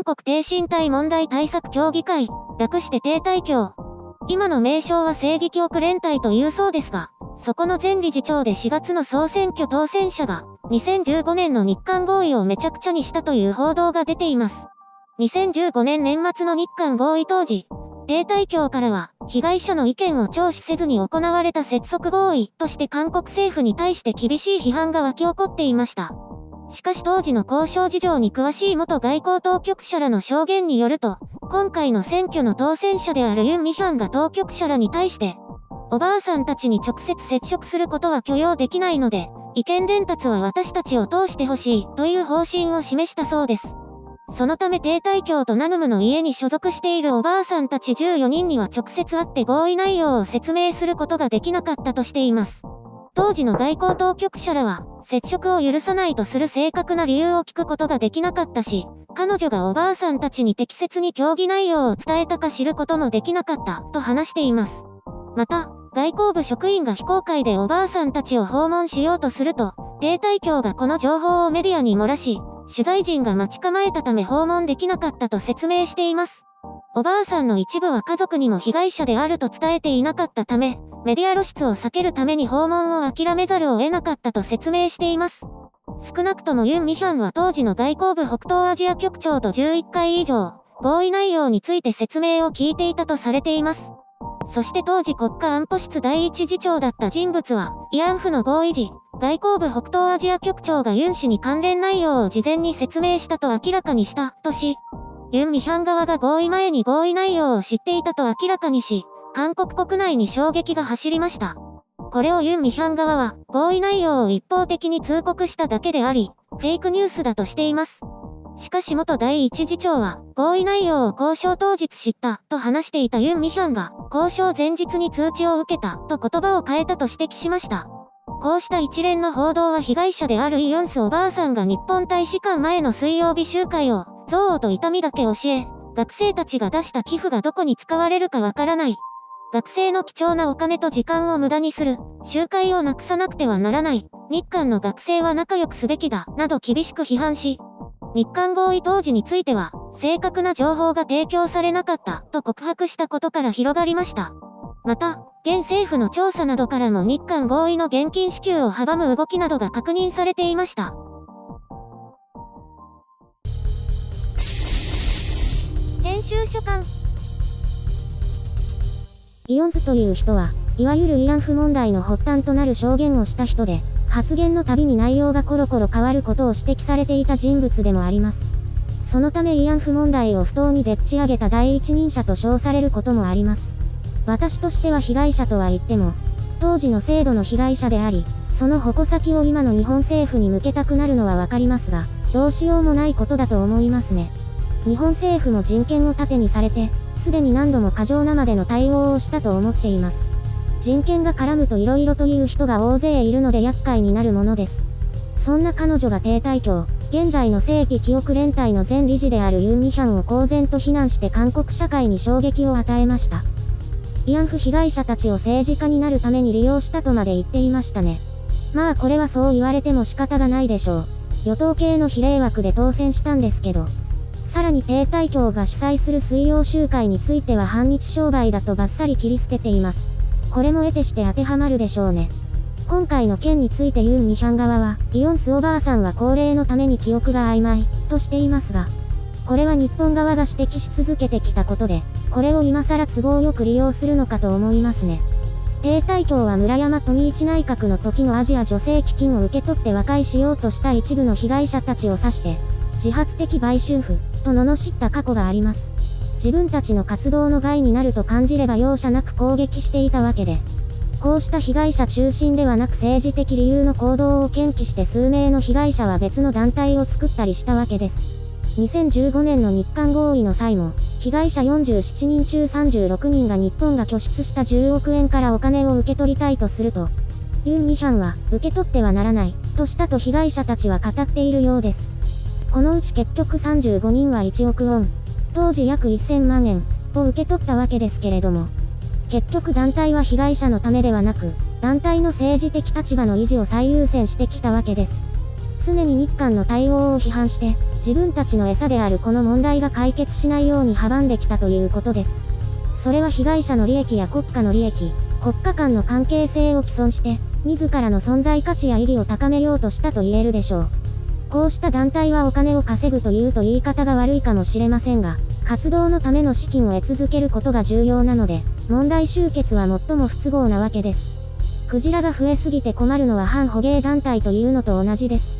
国低身体問題対策協議会、略して低体協。今の名称は正義記憶連隊というそうですが、そこの前理事長で4月の総選挙当選者が、2015年の日韓合意をめちゃくちゃにしたという報道が出ています。2015年年末の日韓合意当時、低体協からは、被害者の意見を聴取せずに行われた拙速合意として韓国政府に対して厳しい批判が沸き起こっていました。しかし当時の交渉事情に詳しい元外交当局者らの証言によると、今回の選挙の当選者であるユン・ミヒャンが当局者らに対して、おばあさんたちに直接接触することは許容できないので、意見伝達は私たちを通してほしいという方針を示したそうです。そのため低体協とナヌムの家に所属しているおばあさんたち14人には直接会って合意内容を説明することができなかったとしています。当時の外交当局者らは、接触を許さないとする正確な理由を聞くことができなかったし、彼女がおばあさんたちに適切に協議内容を伝えたか知ることもできなかったと話しています。また、外交部職員が非公開でおばあさんたちを訪問しようとすると、低体協がこの情報をメディアに漏らし、取材陣が待ち構えたため訪問できなかったと説明しています。おばあさんの一部は家族にも被害者であると伝えていなかったため、メディア露出を避けるために訪問を諦めざるを得なかったと説明しています。少なくともユン・ミヒャンは当時の外交部北東アジア局長と11回以上、合意内容について説明を聞いていたとされています。そして当時国家安保室第一次長だった人物は、慰安婦の合意時、外交部北東アジア局長がユン氏に関連内容を事前に説明したと明らかにしたとし、ユン・ミヒャン側が合意前に合意内容を知っていたと明らかにし、韓国国内に衝撃が走りました。これをユン・ミヒャン側は合意内容を一方的に通告しただけであり、フェイクニュースだとしています。しかし元第一次長は合意内容を交渉当日知ったと話していたユン・ミヒャンが交渉前日に通知を受けたと言葉を変えたと指摘しました。こうした一連の報道は被害者であるイ・ヨンスおばあさんが日本大使館前の水曜日集会を憎悪と痛みだけ教え、学生たちが出した寄付がどこに使われるかわからない。学生の貴重なお金と時間を無駄にする。集会をなくさなくてはならない。日韓の学生は仲良くすべきだ。など厳しく批判し、日韓合意当時については、正確な情報が提供されなかったと告白したことから広がりました。また、現政府の調査などからも日韓合意の現金支給を阻む動きなどが確認されていました。編集所官イ・ヨンスという人は、いわゆる慰安婦問題の発端となる証言をした人で、発言のたびに内容がコロコロ変わることを指摘されていた人物でもあります。そのため慰安婦問題を不当にでっち上げた第一人者と称されることもあります。私としては被害者とは言っても、当時の制度の被害者であり、その矛先を今の日本政府に向けたくなるのはわかりますが、どうしようもないことだと思いますね。日本政府も人権を盾にされて、すでに何度も過剰なまでの対応をしたと思っています。人権が絡むと色々という人が大勢いるので厄介になるものです。そんな彼女が低体協、現在の正規記憶連隊の前理事であるユン・ミヒャンを公然と非難して韓国社会に衝撃を与えました。慰安婦被害者たちを政治家になるために利用したとまで言っていましたね。まあこれはそう言われても仕方がないでしょう。与党系の比例枠で当選したんですけど。さらに低体協が主催する水曜集会については反日商売だとバッサリ切り捨てています。これも得てして当てはまるでしょうね。今回の件についてユン・ミヒャン側は、イ・ヨンスおばあさんは高齢のために記憶が曖昧、としていますが、これは日本側が指摘し続けてきたことで、これを今更都合よく利用するのかと思いますね。低体協は村山富一内閣の時のアジア助成基金を受け取って和解しようとした一部の被害者たちを指して、自発的売春婦、と罵った過去があります。自分たちの活動の害になると感じれば容赦なく攻撃していたわけで、こうした被害者中心ではなく政治的理由の行動を牽起して数名の被害者は別の団体を作ったりしたわけです。2015年の日韓合意の際も、被害者47人中36人が日本が拠出した10億円からお金を受け取りたいとすると、ユン・ミヒャンは受け取ってはならないとしたと被害者たちは語っているようです。このうち結局35人は1億ウォン、当時約1000万円を受け取ったわけですけれども、結局団体は被害者のためではなく、団体の政治的立場の維持を最優先してきたわけです。常に日韓の対応を批判して、自分たちの餌であるこの問題が解決しないように阻んできたということです。それは被害者の利益や国家の利益、国家間の関係性を毀損して、自らの存在価値や意義を高めようとしたと言えるでしょう。こうした団体はお金を稼ぐというと言い方が悪いかもしれませんが、活動のための資金を得続けることが重要なので、問題終結は最も不都合なわけです。クジラが増えすぎて困るのは反捕鯨団体というのと同じです。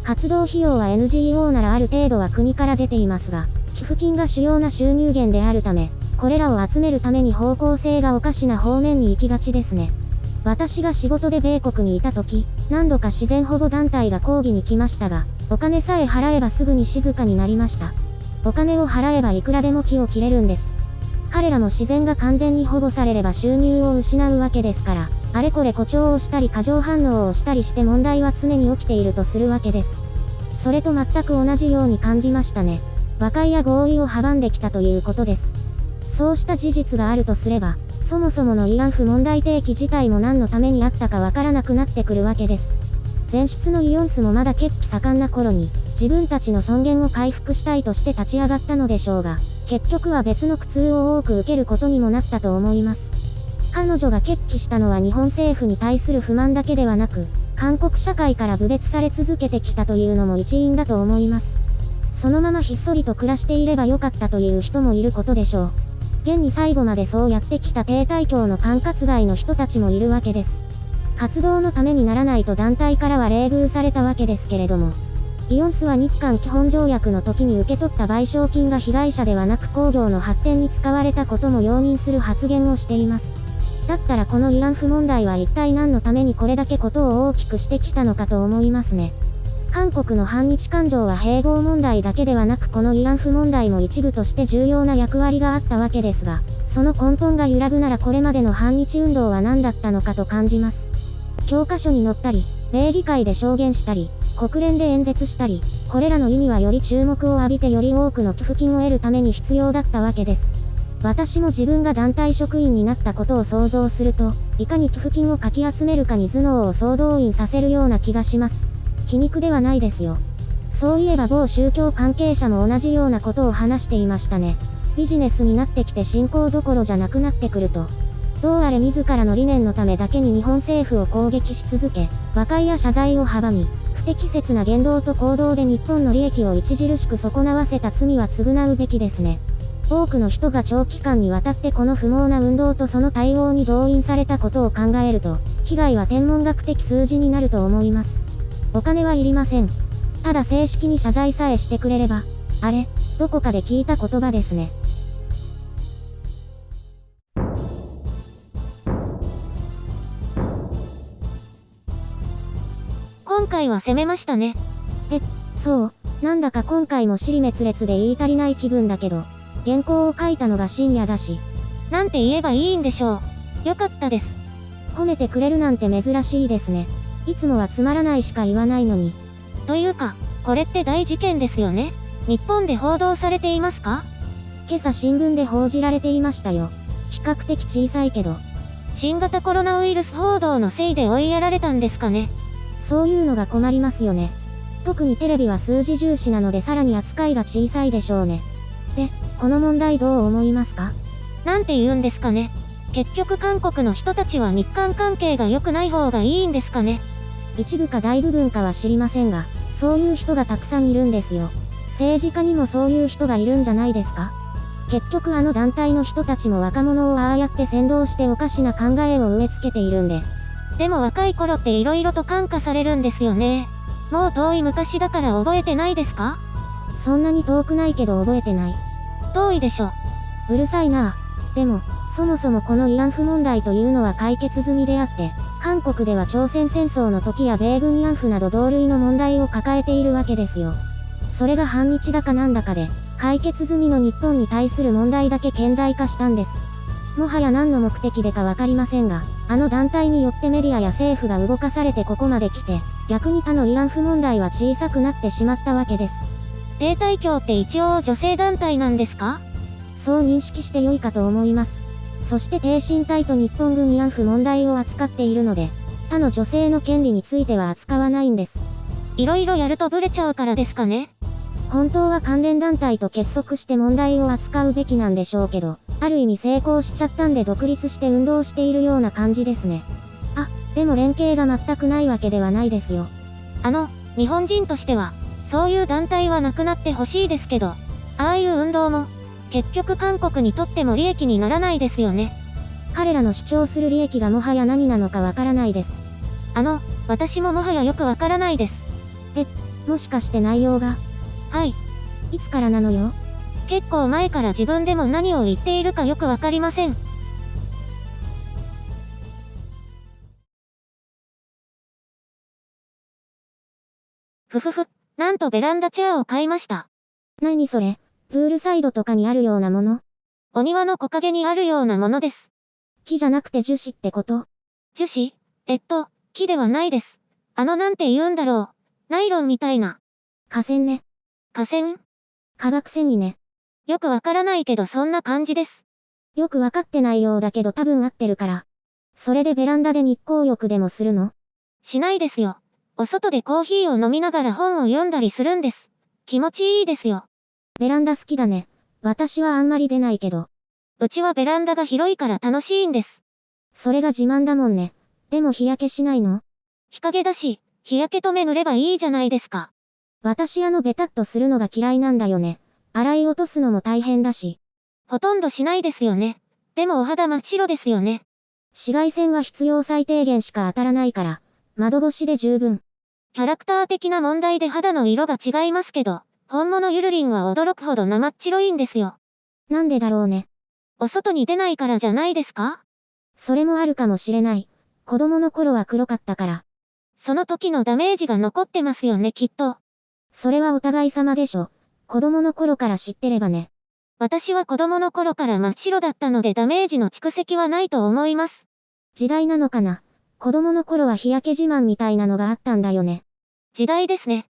活動費用は NGO ならある程度は国から出ていますが、寄付金が主要な収入源であるため、これらを集めるために方向性がおかしな方面に行きがちですね。私が仕事で米国にいた時、何度か自然保護団体が抗議に来ましたが、お金さえ払えばすぐに静かになりました。お金を払えばいくらでも木を切れるんです。彼らも自然が完全に保護されれば収入を失うわけですから、あれこれ誇張をしたり過剰反応をしたりして問題は常に起きているとするわけです。それと全く同じように感じましたね。和解や合意を阻んできたということです。そうした事実があるとすれば、そもそもの慰安婦問題提起自体も何のためにあったかわからなくなってくるわけです。前出のイオンスもまだ血気盛んな頃に、自分たちの尊厳を回復したいとして立ち上がったのでしょうが、結局は別の苦痛を多く受けることにもなったと思います。彼女が決起したのは日本政府に対する不満だけではなく、韓国社会から侮蔑され続けてきたというのも一因だと思います。そのままひっそりと暮らしていればよかったという人もいることでしょう。現に最後までそうやってきた帝大教の管轄外の人たちもいるわけです。活動のためにならないと団体からは冷遇されたわけですけれども、イオンスは日韓基本条約の時に受け取った賠償金が被害者ではなく工業の発展に使われたことも容認する発言をしています。だったらこの慰安婦問題は一体何のためにこれだけことを大きくしてきたのかと思いますね。韓国の反日感情は併合問題だけではなくこの慰安婦問題も一部として重要な役割があったわけですが、その根本が揺らぐならこれまでの反日運動は何だったのかと感じます。教科書に載ったり、米議会で証言したり、国連で演説したり、これらの意味はより注目を浴びてより多くの寄付金を得るために必要だったわけです。私も自分が団体職員になったことを想像すると、いかに寄付金をかき集めるかに頭脳を総動員させるような気がします。皮肉ではないですよ。そういえば某宗教関係者も同じようなことを話していましたね。ビジネスになってきて信仰どころじゃなくなってくると。どうあれ自らの理念のためだけに日本政府を攻撃し続け、和解や謝罪を阻み、不適切な言動と行動で日本の利益を著しく損なわせた罪は償うべきですね。多くの人が長期間にわたってこの不毛な運動とその対応に動員されたことを考えると、被害は天文学的数字になると思います。お金はいりません。ただ正式に謝罪さえしてくれれば、あれ、どこかで聞いた言葉ですね。今回は攻めましたね。そう、なんだか今回も尻滅裂で言い足りない気分だけど、原稿を書いたのが深夜だし。なんて言えばいいんでしょう。よかったです。褒めてくれるなんて珍しいですね。いつもはつまらないしか言わないのに。というか、これって大事件ですよね。日本で報道されていますか？今朝新聞で報じられていましたよ。比較的小さいけど。新型コロナウイルス報道のせいで追いやられたんですかね。そういうのが困りますよね。特にテレビは数字重視なのでさらに扱いが小さいでしょうね。で、この問題どう思いますか？なんて言うんですかね。結局韓国の人たちは日韓関係が良くない方がいいんですかね。一部か大部分かは知りませんが、そういう人がたくさんいるんですよ。政治家にもそういう人がいるんじゃないですか？結局あの団体の人たちも若者をああやって扇動しておかしな考えを植え付けているんで。でも若い頃って色々と感化されるんですよね。もう遠い昔だから覚えてないですか？そんなに遠くないけど覚えてない。遠いでしょ。うるさいな。でも、そもそもこの慰安婦問題というのは解決済みであって、韓国では朝鮮戦争の時や米軍慰安婦など同類の問題を抱えているわけですよ。それが反日だかなんだかで、解決済みの日本に対する問題だけ顕在化したんです。もはや何の目的でかわかりませんが、あの団体によってメディアや政府が動かされてここまで来て、逆に他の慰安婦問題は小さくなってしまったわけです。帝大教って一応女性団体なんですか？そう認識して良いかと思います。そして挺身隊と日本軍慰安婦問題を扱っているので、他の女性の権利については扱わないんです。いろいろやるとブレちゃうからですかね。本当は関連団体と結束して問題を扱うべきなんでしょうけど、ある意味成功しちゃったんで独立して運動しているような感じですね。あ、でも連携が全くないわけではないですよ。日本人としては、そういう団体はなくなってほしいですけど、ああいう運動も、結局韓国にとっても利益にならないですよね。彼らの主張する利益がもはや何なのかわからないです。私ももはやよくわからないです。もしかして内容が？はい。いつからなのよ？結構前から自分でも何を言っているかよくわかりません。ふふふ、なんとベランダチェアを買いました。何それ？プールサイドとかにあるようなもの？お庭の木陰にあるようなものです。木じゃなくて樹脂ってこと？樹脂？木ではないです。なんて言うんだろう。ナイロンみたいな。化繊ね。化繊？化学繊維ね。よくわからないけどそんな感じです。よくわかってないようだけど多分合ってるから。それでベランダで日光浴でもするの？しないですよ。お外でコーヒーを飲みながら本を読んだりするんです。気持ちいいですよ。ベランダ好きだね。私はあんまり出ないけど。うちはベランダが広いから楽しいんです。それが自慢だもんね。でも日焼けしないの？日陰だし、日焼け止め塗ればいいじゃないですか。私ベタっとするのが嫌いなんだよね。洗い落とすのも大変だし。ほとんどしないですよね。でもお肌真っ白ですよね。紫外線は必要最低限しか当たらないから、窓越しで十分。キャラクター的な問題で肌の色が違いますけど、本物ゆるりんは驚くほど生っ白いんですよ。なんでだろうね。お外に出ないからじゃないですか？それもあるかもしれない。子供の頃は黒かったから。その時のダメージが残ってますよね、きっと。それはお互い様でしょ。子供の頃から知ってればね。私は子供の頃から真っ白だったのでダメージの蓄積はないと思います。時代なのかな。子供の頃は日焼け自慢みたいなのがあったんだよね。時代ですね。